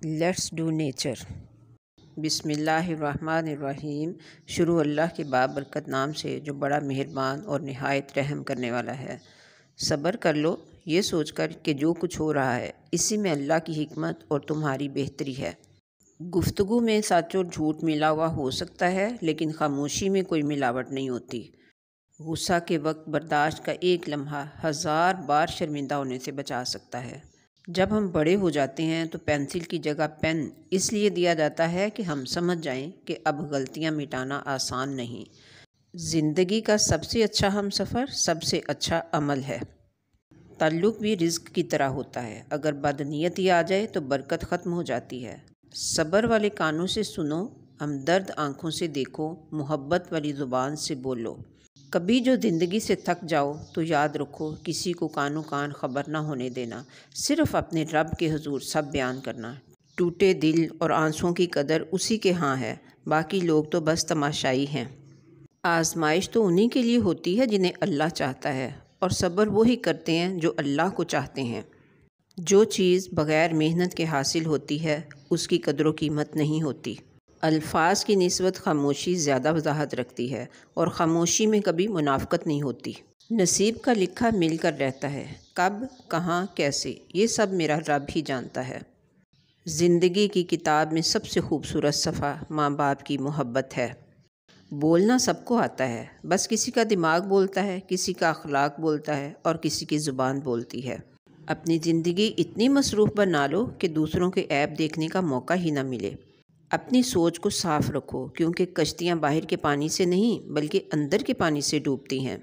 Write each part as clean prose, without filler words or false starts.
Let's do nature. بسم اللہ الرحمن الرحیم۔ شروع اللہ کے بابرکت نام سے جو بڑا مہربان اور نہایت رحم کرنے والا ہے۔ صبر کر لو یہ سوچ کر کہ جو کچھ ہو رہا ہے اسی میں اللہ کی حکمت اور تمہاری بہتری ہے۔ گفتگو میں سچ اور جھوٹ ملا ہوا ہو سکتا ہے، لیکن خاموشی میں کوئی ملاوٹ نہیں ہوتی۔ غصہ کے وقت برداشت کا ایک لمحہ 1000 بار شرمندہ ہونے سے بچا سکتا ہے۔ جب ہم بڑے ہو جاتے ہیں تو پینسل کی جگہ پین اس لیے دیا جاتا ہے کہ ہم سمجھ جائیں کہ اب غلطیاں مٹانا آسان نہیں۔ زندگی کا سب سے اچھا ہم سفر سب سے اچھا عمل ہے۔ تعلق بھی رزق کی طرح ہوتا ہے، اگر بدنیتی آ جائے تو برکت ختم ہو جاتی ہے۔ صبر والے کانوں سے سنو، ہمدرد آنکھوں سے دیکھو، محبت والی زبان سے بولو۔ کبھی جو زندگی سے تھک جاؤ تو یاد رکھو، کسی کو کانوں کان خبر نہ ہونے دینا، صرف اپنے رب کے حضور سب بیان کرنا۔ ٹوٹے دل اور آنسوؤں کی قدر اسی کے ہاں ہے، باقی لوگ تو بس تماشائی ہیں۔ آزمائش تو انہی کے لیے ہوتی ہے جنہیں اللہ چاہتا ہے، اور صبر وہی کرتے ہیں جو اللہ کو چاہتے ہیں۔ جو چیز بغیر محنت کے حاصل ہوتی ہے اس کی قدر و قیمت نہیں ہوتی۔ الفاظ کی نسبت خاموشی زیادہ وضاحت رکھتی ہے، اور خاموشی میں کبھی منافقت نہیں ہوتی۔ نصیب کا لکھا مل کر رہتا ہے، کب، کہاں، کیسے، یہ سب میرا رب ہی جانتا ہے۔ زندگی کی کتاب میں سب سے خوبصورت صفحہ ماں باپ کی محبت ہے۔ بولنا سب کو آتا ہے، بس کسی کا دماغ بولتا ہے، کسی کا اخلاق بولتا ہے، اور کسی کی زبان بولتی ہے۔ اپنی زندگی اتنی مصروف بنا لو کہ دوسروں کے عیب دیکھنے کا موقع ہی نہ ملے۔ اپنی سوچ کو صاف رکھو، کیونکہ کشتیاں باہر کے پانی سے نہیں بلکہ اندر کے پانی سے ڈوبتی ہیں۔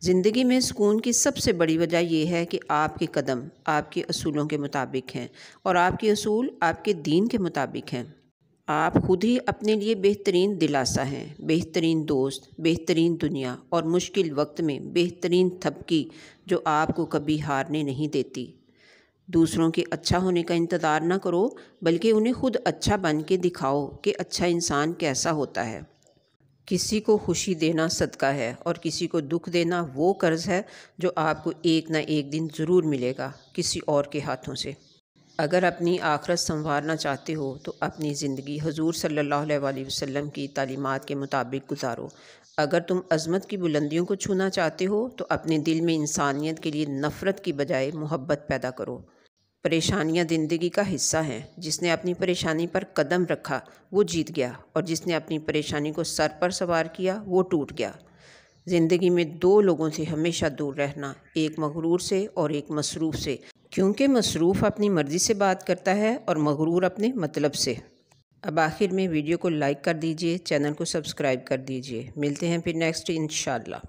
زندگی میں سکون کی سب سے بڑی وجہ یہ ہے کہ آپ کے قدم آپ کے اصولوں کے مطابق ہیں، اور آپ کے اصول آپ کے دین کے مطابق ہیں۔ آپ خود ہی اپنے لیے بہترین دلاسا ہیں، بہترین دوست، بہترین دنیا، اور مشکل وقت میں بہترین تھپکی جو آپ کو کبھی ہارنے نہیں دیتی۔ دوسروں کے اچھا ہونے کا انتظار نہ کرو، بلکہ انہیں خود اچھا بن کے دکھاؤ کہ اچھا انسان کیسا ہوتا ہے۔ کسی کو خوشی دینا صدقہ ہے، اور کسی کو دکھ دینا وہ قرض ہے جو آپ کو ایک نہ ایک دن ضرور ملے گا، کسی اور کے ہاتھوں سے۔ اگر اپنی آخرت سنوارنا چاہتے ہو تو اپنی زندگی حضور صلی اللہ علیہ وسلم کی تعلیمات کے مطابق گزارو۔ اگر تم عظمت کی بلندیوں کو چھونا چاہتے ہو تو اپنے دل میں انسانیت کے لیے نفرت کی بجائے محبت پیدا کرو۔ پریشانیاں زندگی کا حصہ ہیں، جس نے اپنی پریشانی پر قدم رکھا وہ جیت گیا، اور جس نے اپنی پریشانی کو سر پر سوار کیا وہ ٹوٹ گیا۔ زندگی میں دو لوگوں سے ہمیشہ دور رہنا، ایک مغرور سے اور ایک مصروف سے، کیونکہ مصروف اپنی مرضی سے بات کرتا ہے اور مغرور اپنے مطلب سے۔ اب آخر میں ویڈیو کو لائک کر دیجئے، چینل کو سبسکرائب کر دیجئے۔ ملتے ہیں پھر نیکسٹ انشاءاللہ۔